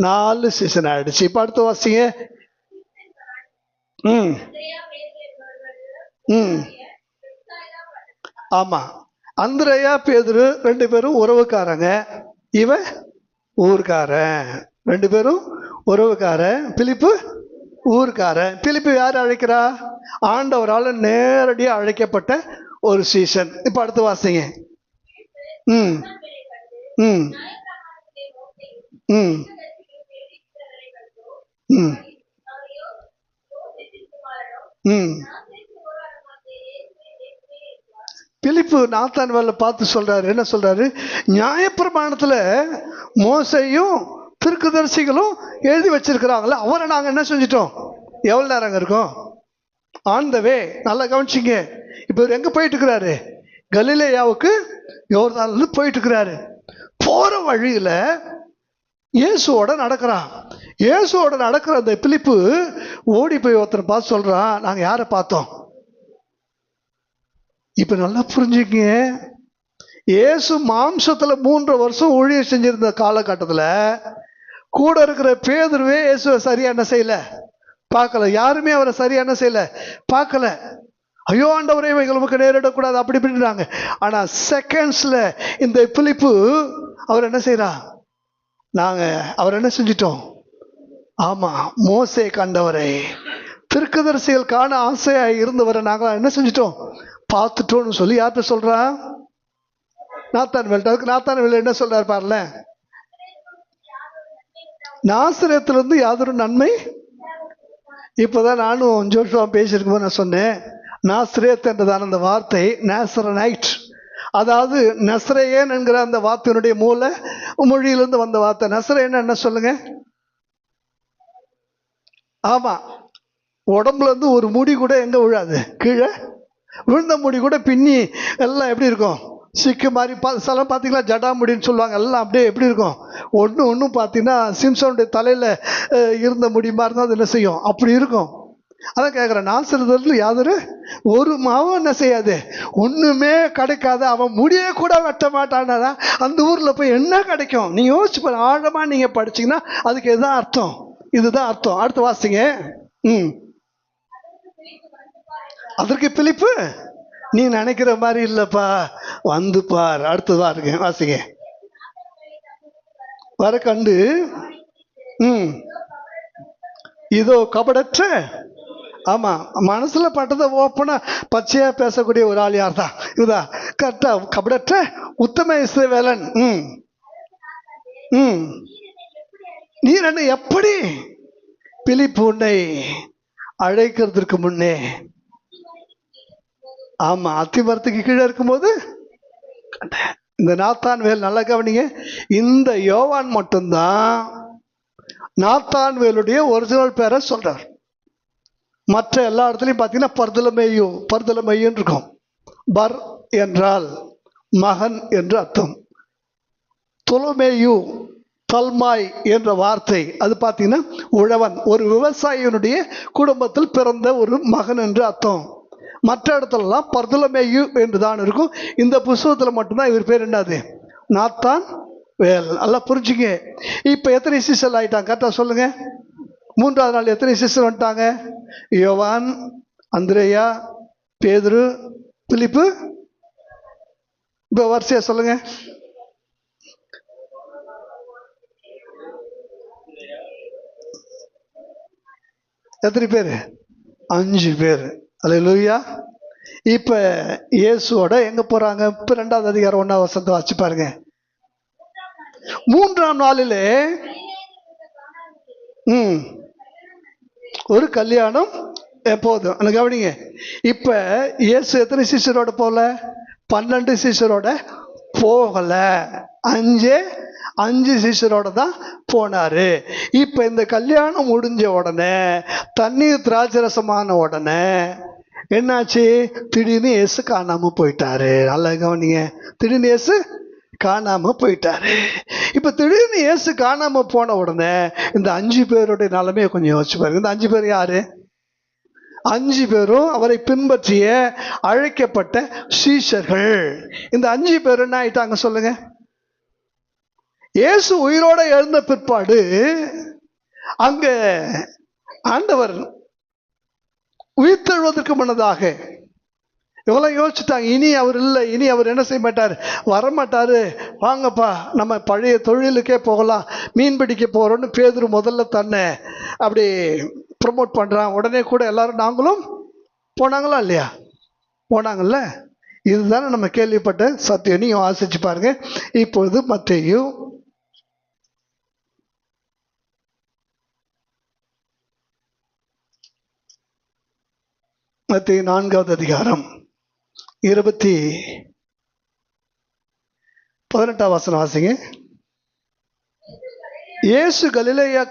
4 சீசன் ஆயிடுச்சு. இப்ப அடுத்த வாசிங்க. ஆமா, அந்திரேயா பேதுரு 2 பேரும் உறவுக்காரங்க. இவன் ஊர்க்காரன். 2 பேரும் உறவுக்காரன். பிலிப்பு ஊர்க்காரன். பிலிப்பு யார் அழைக்கிறா? ஆண்டவரால் நேரடியாக அழைக்கப்பட்ட ஒரு சீசன். இப்ப அடுத்த வாசிங்க. ம் ம் ம் ம் ம் பிலிப்பு நாத்தான்வேலை பார்த்து சொல்றாரு. என்ன சொல்றாரு? நியாயப்பிரமாணத்துல மோசையும் தீர்க்கதரிசிகளும் எழுதி வச்சிருக்கிறாங்களே, அவரை நாங்க என்ன செஞ்சிட்டோம்? எவ்வளவு நேரம் இருக்கோம்? ஆன் த வே. நல்லா கவனிச்சிங்க. இப்ப இவர் எங்க போயிட்டு இருக்கிறாரு? கலிலேயாவுக்கு யோர்தான்ல போயிட்டு இருக்கிறாரு. போற வழியில இயேசுவோட நடக்கிறான். இயேசுவோட நடக்கிற அந்த பிலிப்பு ஓடி போய் ஒருத்தர் பார்த்து சொல்றான், நாங்க யாரை பார்த்தோம்? இப்ப நல்லா புரிஞ்சுக்க. இயேசு மாம்சத்துல 3 வருஷம் ஊழியம் செஞ்சிருந்த காலகட்டத்துல கூட இருக்கிற பேதுருவே இயேசுவை சரியா என்ன செய்யல, பார்க்கல. யாருமே அவரை சரியா என்ன செய்யல, பார்க்கல. ஐயோ ஆண்டவரே, இவைகள் நமக்கு நேரிடக்கூடாது அப்படி இப்படின்றாங்க. ஆனா செகண்ட்ஸ்ல இந்த பிலிப்பு அவர் என்ன செய்யறா? நாங்க அவர் என்ன செஞ்சிட்டோம்? ஆமா, மோசே கண்டவரை, தீர்க்கதரிசிகள் காண ஆசையா இருந்தவரை நாங்க என்ன செஞ்சிட்டோம்? பார்த்துட்டோம்னு சொல்லி யார்கிட்ட சொல்றா? நாத்தான்வேல். அதுக்கு நாத்தான்வேல் என்ன சொல்றாரு பாருல, நாசரேத்துல இருந்து யாதொரு நன்மை. இப்பதான் நானும் ஜோஷுவா பேசியிருக்கும் போது நான் சொன்னேன், நாசரேத் என்றதான அந்த வார்த்தை நாசரனைட், அதாவது நசரேயன் என்கிற அந்த வார்த்தையினுடைய மூல மொழியிலிருந்து வந்த வார்த்தை. நசரேயன் என்ன சொல்லுங்க? ஆமா, உடம்புல இருந்து ஒரு முடி கூட எங்க விழாது, கீழே விழுந்த முடி கூட பின்னி எல்லாம் எப்படி இருக்கும்? சிக்கு மாதிரி. சில பார்த்தீங்களா ஜடா முடின்னு சொல்லுவாங்க, எல்லாம் அப்படியே எப்படி இருக்கும்? ஒன்றும் பார்த்தீங்கன்னா சிம்சனுடைய தலையில இருந்த முடி மாதிரி தான் அது என்ன செய்யும், அப்படி இருக்கும். அதான் கேட்குறேன், நாசரேத்துல யாதொரு ஒரு மாவும் என்ன செய்யாது, ஒண்ணுமே கிடைக்காது. அவன் முடிய கூட வெட்ட மாட்டானா அந்த ஊர்ல போய் என்ன கிடைக்கும்? நீ யோசிச்சு பாரு. ஆழமா நீங்க படிச்சீங்கன்னா அதுக்கு இதுதான் அர்த்தம், இதுதான் அர்த்தம். அடுத்து வாசிங்க. அதற்கு பிலிப்பு, நீ நினைக்கிற மாதிரி இல்லப்பா, வந்து பார். அடுத்து பாருங்க, வாசிங்க. வர கண்டு இதோ கபடற்ற, ஆமா, மனசுல பட்டதை ஓப்பனா பச்சையா பேசக்கூடிய ஒரு ஆள் யார் தான்? இதுதான் கரெக்டா. கபடற்ற உத்தம இஸ்ரவேலன். நீ என்ன எப்படி? பிலிப்பு உன்னை அழைக்கிறதுக்கு முன்னே, ஆமா, அத்திமரத்துக்கு கீழே இருக்கும்போது இந்த நாத்தான்வேல். நல்லா கவனிங்க, இந்த யோவான் மட்டும்தான் நாத்தான்வேலுடைய ஒரிஜினல் பேரை சொல்றார். மற்ற எல்லா இடத்துலையும் பார்த்தீங்கன்னா பர்தலமையும் இருக்கும். பர் என்றால் மகன் என்று அர்த்தம். தொலமேயு, தல்மாய் என்ற வார்த்தை அது பார்த்தீங்கன்னா உழவன், ஒரு விவசாயியினுடைய குடும்பத்தில் பிறந்த ஒரு மகன் என்று அர்த்தம். மற்ற இடத்துலலாம் பர்தலமேயு என்று தான் இருக்கும். இந்த புஸ்தகத்தில் மட்டும்தான் இவர் பேர் என்னது? நாத்தான் வேல். நல்லா புரிஞ்சுங்க. இப்போ எத்தனை சிஸ்டர் ஆயிட்டாங்க கரெக்டா சொல்லுங்க? 3ஆவது நாள் எத்தனை சிஸ்டர் வந்துட்டாங்க? யோவான், அந்திரேயா, பேதுரு, பிலிப்பு. இப்போ வரிசையா சொல்லுங்க. எத்தனை பேர்? 5 பேர். அல்லேலூயா. இப்ப இயேசுவோட எங்க போறாங்க? இப்ப 2வது அதிகாரம் 1வது வசனத்தை வாசிச்சு பாருங்க. 3ஆம் நாளிலே ஒரு கல்யாணம் எப்போதும். கவனிங்க, இப்ப இயேசு எத்தனை சிஷ்யரோட போகல? 12 சிஷ்யரோட போகல, 5 சிஷ்யரோட தான் போனாரு. இப்ப இந்த கல்யாணம் முடிஞ்ச உடனே, தண்ணீர் திராட்சரசமான உடனே என்னாச்சு? திடீர்னு இயேசு காணாம போயிட்டாரு. நல்லா கவனிங்க, திடீர்னு இயேசு காணாம போயிட்டாரு. இப்ப திடீர்னு இயேசு காணாம போன உடனே இந்த 5 பேருடைய நிலைமையை கொஞ்சம் யோசிச்சு பாருங்க. இந்த 5 பேர் யாரு? 5 பேரும் அவரை பின்பற்றிய அழைக்கப்பட்ட சீஷர்கள். இந்த 5 பேர் என்ன ஆயிட்டாங்க சொல்லுங்க? இயேசு உயிரோட எழுந்த பிற்பாடு அங்க ஆண்டவர் உயிர்த்தெழுவதற்கு முன்னதாக இவெல்லாம் யோசிச்சுட்டாங்க, இனி அவர் இல்லை, இனி அவர் என்ன செய்ய மாட்டார், வரமாட்டாரு, வாங்கப்பா நம்ம பழைய தொழிலுக்கே போகலாம், மீன் பிடிக்க போறோம்னு பேதுரு முதல்ல தன்னை அப்படி ப்ரமோட் பண்றான். உடனே கூட எல்லாரும் நாங்களும் போனாங்களா இல்லையா? போனாங்கல்ல. இதுதானே நம்ம கேள்விப்பட்ட சத்தியம். நீங்க வாசிச்சு பாருங்க. இப்பொழுது மத்தேயு 4வது அதிகாரம் 18 வசனம் வாசிங்க. இயேசு கலிலேயா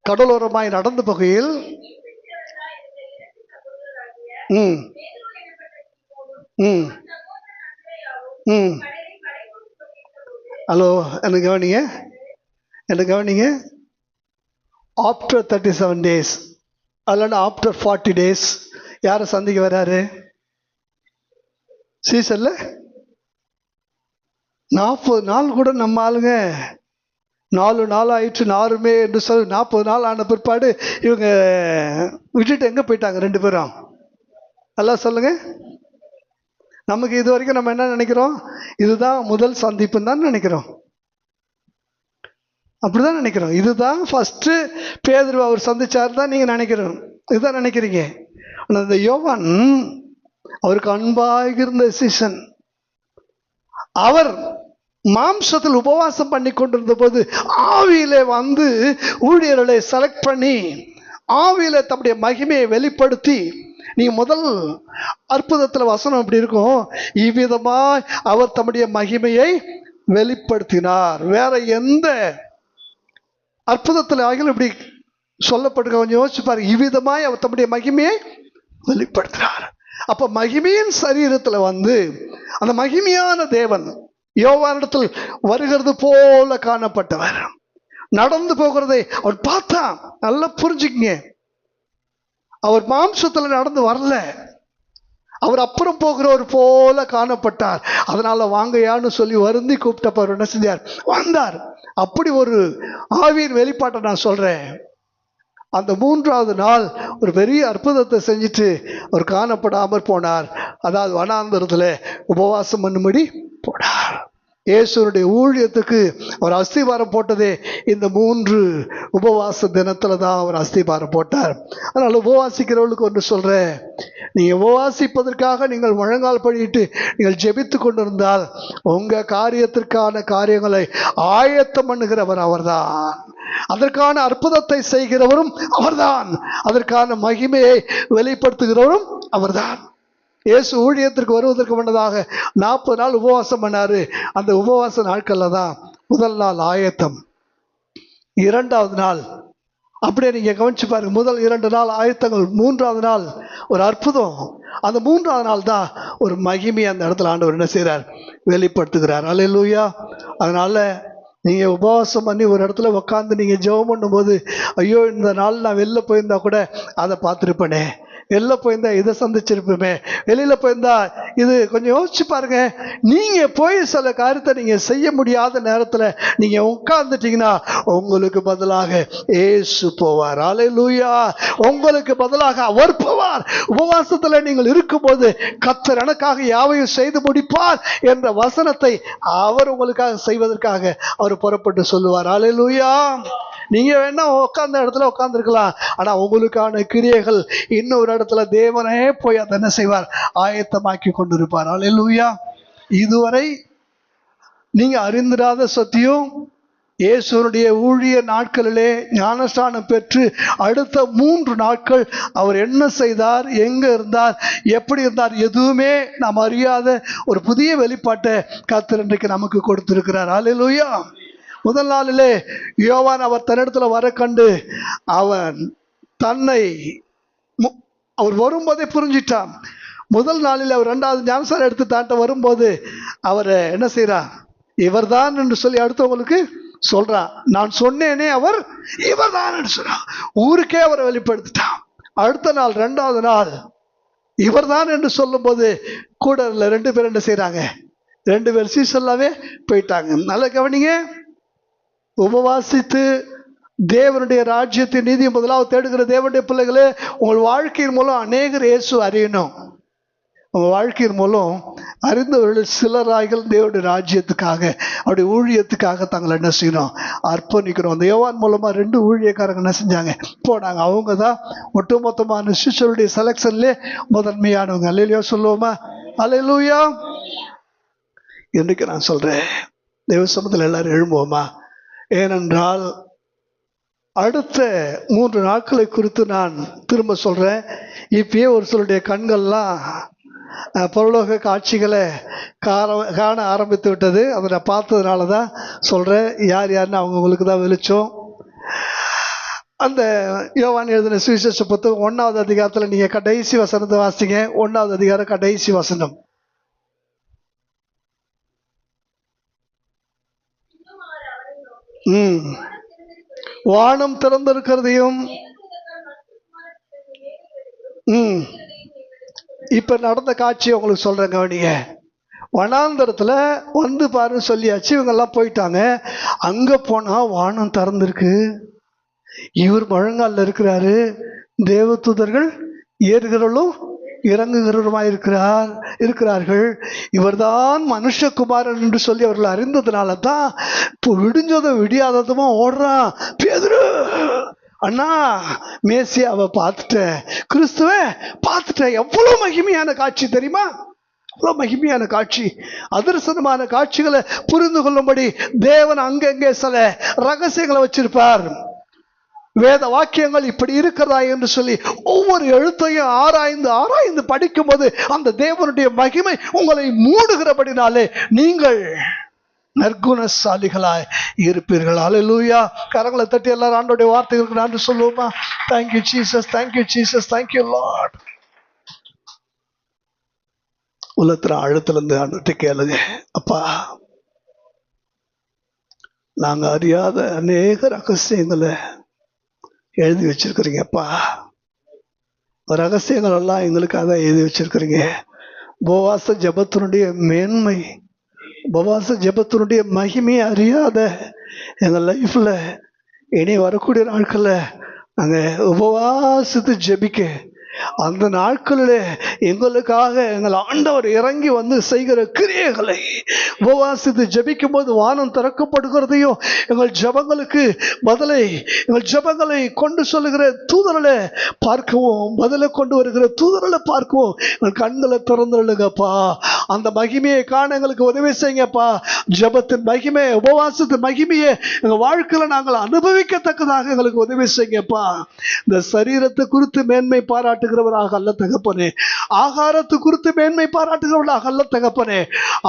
கடலோரமாய் நடந்து போகையில் ஹலோ, என்ன கவனிங்க. ஆஃப்டர் 37 days அல்லது ஆஃப்டர் 40 days யாரை சந்திக்க வராரு? சீசன்ல 40 நாள் கூட நம்ம ஆளுங்க 4 நாள் ஆயிடுச்சு நாருமே என்று சொல்லி 40 நாள் ஆன பிற்பாடு இவங்க விட்டுட்டு எங்க போயிட்டாங்க 2 பேரும்? எல்லாம் சொல்லுங்க. நமக்கு இது வரைக்கும் நம்ம என்ன நினைக்கிறோம்? இதுதான் முதல் சந்திப்புன்னு தான் நினைக்கிறோம். அப்படிதான் நினைக்கிறோம். இதுதான் ஃபர்ஸ்ட் பேதுரு அவர் சந்திச்சாரு தான் நீங்க நினைக்கிறோம். இதுதான் நினைக்கிறீங்க. ஆனால் இந்த யோவான் அவருக்கு அன்பாக இருந்த சீசன். அவர் மாம்சத்தில் உபவாசம் பண்ணி கொண்டிருந்த போது ஆவியிலே வந்து ஊழியர்களை செலக்ட் பண்ணி ஆவியில தம்முடைய மகிமையை வெளிப்படுத்தி, நீங்க முதல் அற்புதத்துல வசனம் இப்படி இருக்கும், இவ்விதமாய் அவர் தம்முடைய மகிமையை வெளிப்படுத்தினார். வேற எந்த அற்புதத்துல ஆகிலும் இப்படி சொல்லப்பட்டு கொஞ்சம் யோசிச்சு பாருங்க. இவ்விதமாய் அவர் தம்முடைய மகிமையை வெளிப்படுத்தினார். அப்ப மகிமையின் சரீரத்துல வந்து அந்த மகிமையான தேவன் யோவானிடத்தில் வருகிறது போல காணப்பட்டவர். நடந்து போகிறதை அவர் பார்த்தா. நல்லா புரிஞ்சுக்கங்க, அவர் மாம்சத்துல நடந்து வரல, அவர் அப்புறம் போகிறவர் போல காணப்பட்டார். அதனால வாங்கையான்னு சொல்லி வருந்தி கூப்பிட்டப்ப அவர் என்ன செஞ்சார்? வந்தார். அப்படி ஒரு ஆவியின் வெளிப்பாட்டை நான் சொல்றேன். அந்த 3வது நாள் ஒரு பெரிய அற்புதத்தை செஞ்சுட்டு அவர் காணப்படாமற் போனார். அதாவது வனாந்தரத்துல உபவாசம் பண்ணும்படி போனார். இயேசுனுடைய ஊழியத்துக்கு அவர் அஸ்திபாரம் போட்டதே இந்த 3 உபவாச தினத்துல தான் அவர் அஸ்திபாரம் போட்டார். அதனால உபவாசிக்கிறவர்களுக்கு ஒன்று சொல்றேன், நீங்க உபவாசிப்பதற்காக நீங்கள் முழங்கால் படிட்டு நீங்கள் ஜெபித்து கொண்டிருந்தால் உங்க காரியத்திற்கான காரியங்களை ஆயத்தம் பண்ணுகிறவர் அவர்தான். அதற்கான அற்புதத்தை செய்கிறவரும் அவர்தான். அதற்கான மகிமையை வெளிப்படுத்துகிறவரும் அவர்தான். இயேசு ஊழியத்திற்கு வருவதற்கு முன்னதாக 40 நாள் உபவாசம் பண்ணாரு. அந்த உபவாச நாட்கள்ல தான் முதல் நாள் ஆயத்தம், 2வது நாள் அப்படியே நீங்க கவனிச்சு பாருங்க. முதல் 2 நாள் ஆயத்தங்கள், 3வது நாள் ஒரு அற்புதம். அந்த 3வது நாள் தான் ஒரு மகிமை அந்த இடத்துல ஆண்டவர் என்ன செய்றார்? வெளிப்படுத்துகிறார். அல்லேலூயா. அதனால நீங்க உபவாசம் பண்ணி ஒரு இடத்துல உட்காந்து நீங்க ஜெபம் பண்ணும்போது, ஐயோ இந்த நாள் நான் வெளில போயிருந்தா கூட அதை பார்த்துருப்பேனே, வெளில போயிருந்தா இதை சந்திச்சிருப்போமே, வெளியில போயிருந்தா இது கொஞ்சம் யோசிச்சு பாருங்க. நீங்க போய் சில காரியத்தை நீங்க செய்ய முடியாத நேரத்துல நீங்க உட்கார்ந்துட்டீங்கன்னா உங்களுக்கு பதிலாக இயேசு போவார். அல்லேலூயா. உங்களுக்கு பதிலாக அவர் போவார். உபவாசத்துல நீங்கள் இருக்கும்போது கர்த்தர் எனக்காக யாவையும் செய்து முடிப்பார் என்ற வசனத்தை அவர் உங்களுக்காக செய்வதற்காக அவர் புறப்பட்டு சொல்லுவார். அல்லேலூயா. நீங்க வேணா உட்கார்ந்த இடத்துல உட்கார்ந்துருக்கலாம், ஆனா உங்களுக்கான கிரியைகள் இன்னொரு இடத்துல தேவனே போய் அதை என்ன செய்வார்? ஆயத்தமாக்கி கொண்டிருப்பார். அல்லேலூயா. இதுவரை நீங்க அறிந்திராத சத்தியம், இயேசுனுடைய ஊழிய நாட்களிலே ஞானஸ்நானம் பெற்று அடுத்த 3 நாட்கள் அவர் என்ன செய்தார், எங்க இருந்தார், எப்படி இருந்தார், எதுவுமே நாம் அறியாத ஒரு புதிய வெளிப்பாட்டை கர்த்தர் இன்றைக்கு நமக்கு கொடுத்திருக்கிறார். அல்லேலூயா. முதல் நாளிலே யோவான் அவர் தன்னிடத்துல வர கண்டு அவன் தன்னை அவர் வரும்போதே புரிஞ்சிட்டான். முதல் நாளில் அவர் 2வது ஞானஸ்நானம் எடுத்து தாண்ட வரும்போது அவர் என்ன செய்யறார், இவர் தான் என்று சொல்லி அடுத்தவங்களுக்கு சொல்றான். நான் சொன்னேனே அவர் இவர் தான் என்று சொல்றான். ஊருக்கே அவரை வெளிப்படுத்திட்டான். அடுத்த நாள் 2வது நாள் இவர் தான் என்று சொல்லும் போது கூட 2 பேர் என்ன செய்யறாங்க, 2 பேர் சீசல்லாவே போயிட்டாங்க. நல்ல கவனிங்க, உபவாசித்து தேவனுடைய ராஜ்யத்தின் நீதி முதலாவது தேடுகிற தேவனுடைய பிள்ளைகளே, உங்கள் வாழ்க்கையின் மூலம் அநேகர் இயேசு அறியணும். உங்கள் வாழ்க்கையின் மூலம் அறிந்தவர்கள் சிலராய்கள் தேவனுடைய ராஜ்யத்துக்காக அவருடைய ஊழியத்துக்காக தாங்கள் என்ன செய்யணும், அர்ப்பணிக்கிறோம். அந்த யோவான் மூலமா 2 ஊழியக்காரங்க என்ன செஞ்சாங்க, போனாங்க. அவங்க தான் ஒட்டுமொத்தமான சிஷ்யருடைய செலக்ஷன்லே முதன்மையானவங்க. அல்லேலூயா சொல்லுவோமா? அல்லேலூயா. இன்றைக்கு நான் சொல்றேன், தேவ சமூகத்தில் எல்லாரும் எழும்புவோமா? ஏனென்றால் அடுத்த 3 நாட்களை குறித்து நான் திரும்ப சொல்றேன். இப்பயே ஒரு சிலருடைய கண்கள்லாம் பரலோக காட்சிகளை காண ஆரம்பித்து விட்டது. அதை நான் பார்த்ததுனால தான் சொல்றேன். யாருன்னு அவங்களுக்கு தான் வெளிச்சம். அந்த யோவான் எழுதின சுவிசேஷ புத்தகம் 1வது அதிகாரத்தில் நீங்க கடைசி வசனத்தை வாசிங்க. 1வது அதிகாரம் கடைசி வசனம். வானம் திறந்திருக்கிறதையும் இப்ப நடந்த காட்சி உங்களுக்கு சொல்றேன் கவனிங்க. வனாந்தரத்துல வந்து பாருன்னு சொல்லியாச்சு, இவங்க எல்லாம் போயிட்டாங்க. அங்க போனா வானம் திறந்திருக்கு, இவர் முழங்கால இருக்கிறாரு, தேவதூதர்கள் ஏறுகிறவர்களும் இறங்குகிறவருமாயிருக்கிறார்கள். இவர்தான் மனுஷகுமாரன் என்று சொல்லி அவர்கள் அறிந்ததுனால தான் இப்போ விடிஞ்சதும் விடியாததுமா ஓடுறான். பேதுரு, அண்ணா மேசியாவை பார்த்துட்டேன், கிறிஸ்துவ பார்த்துட்டேன். எவ்வளவு மகிமையான காட்சி தெரியுமா? அவ்வளவு மகிமையான காட்சி, அதிர்சனமான காட்சிகளை புரிந்து கொள்ளும்படி தேவன் அங்கங்கே சில ரகசியங்களை வச்சிருப்பார். வேத வாக்கியங்கள் இப்படி இருக்கிறதா என்று சொல்லி ஒவ்வொரு எழுத்தையும் ஆராய்ந்து படிக்கும் போது அந்த தேவனுடைய மகிமை உங்களை மூடுகிறபடினாலே நீங்கள் நற்குணசாலிகளாய் இருப்பீர்கள். அல்லேலூயா. கரங்களை தட்டி எல்லாரும் ஆண்டவருடைய வார்த்தைகளுக்கு நன்றி சொல்லுவோமா? Thank you Jesus, thank you Jesus, thank you Lord. உலகத்துல அழுத்திலிருந்து ஆண்டவர்கிட்ட கேளுங்க, அப்பா நாங்க அறியாத அநேக ரகசியங்களை எழுதி வச்சிருக்கிறீங்கப்பா. ரகசியங்கள் எல்லாம் எங்களுக்காக எழுதி வச்சிருக்கிறீங்க. உபவாச ஜபத்தினுடைய மேன்மை, உபவாச ஜபத்தினுடைய மகிமையை அறியாத எங்கள் லைஃப்ல இனி வரக்கூடிய நாட்கள்ல நாங்க உபவாசத்து ஜபிக்க, அந்த நாட்களிலே எங்களுக்காக எங்கள் ஆண்டவர் இறங்கி வந்து செய்கிற கிரியைகளை உபவாசித்து ஜபிக்கும் போது வானம் திறக்கப்படுகிறதையும், எங்கள் ஜபங்களுக்கு பதிலை, எங்கள் ஜபங்களை கொண்டு சொல்லுகிற தூதர்களை பார்க்கவும், பதிலை கொண்டு வருகிற தூதர்களை பார்க்கவும் எங்கள் கண்களை திறந்துள்ளங்கப்பா. அந்த மகிமையை காண எங்களுக்கு உதவி செய்யுங்கப்பா. ஜபத்தின் மகிமை, உபவாசத்தின் மகிமையை எங்கள் வாழ்க்கையில நாங்கள் அனுபவிக்கத்தக்கதாக எங்களுக்கு உதவி செய்யுங்கப்பா. இந்த சரீரத்தை குறித்து மேன்மை பாராட்டுகிறவராக அல்ல தகப்பனே, ஆகாரத்து குறித்து மேன்மை பாராட்டுகிறவர்களாக அல்ல தகப்பனே,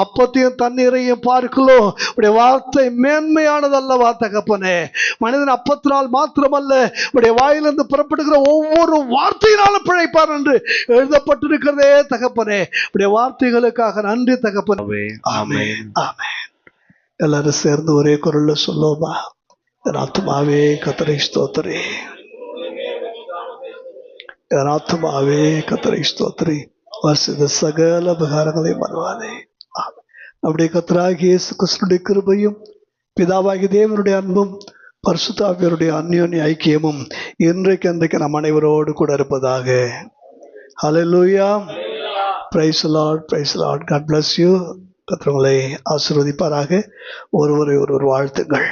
அப்பத்தையும் தண்ணீரையும் பார்க்கலாம். உடைய வார்த்தை மேன்மையானதல்லவா தகப்பனே? மனிதன் அப்பத்தினால் மாத்திரமல்ல, உடைய வாயிலிருந்து புறப்படுகிற ஒவ்வொரு வார்த்தையினாலும் பிழைப்பார் என்று எழுதப்பட்டிருக்கிறதே தகப்பனே. உடைய வார்த்தைகளுக்காக நன்றி தகப்பனே. ஆமென், ஆமென். எல்லாரும் சேர்ந்து ஒரே குரல்ல சொல்லுவோமா? என் ஆத்துமாவே கர்த்தரை ஸ்தோத்திரி, என் ஆத்துமாவே கர்த்தரை ஸ்தோத்திரி, வருஷ சகல உபகாரங்களை மறவாதே. நம்முடைய கர்த்தராகிய இயேசு கிறிஸ்துவின் கிருபையும், பிதாவாகிய தேவனுடைய அன்பும், பரிசுத்த ஆவியாருடைய அந்யோன்ய ஐக்கியமும் இன்றைக்கு நம் அனைவரோடு கூட இருப்பதாக. Hallelujah. Praise the lord, praise the lord. God bless you. கர்த்தர் உங்களை ஆசீர்வதிப்பாராக. ஒருவரை ஒருவர் வாழ்த்துங்கள்.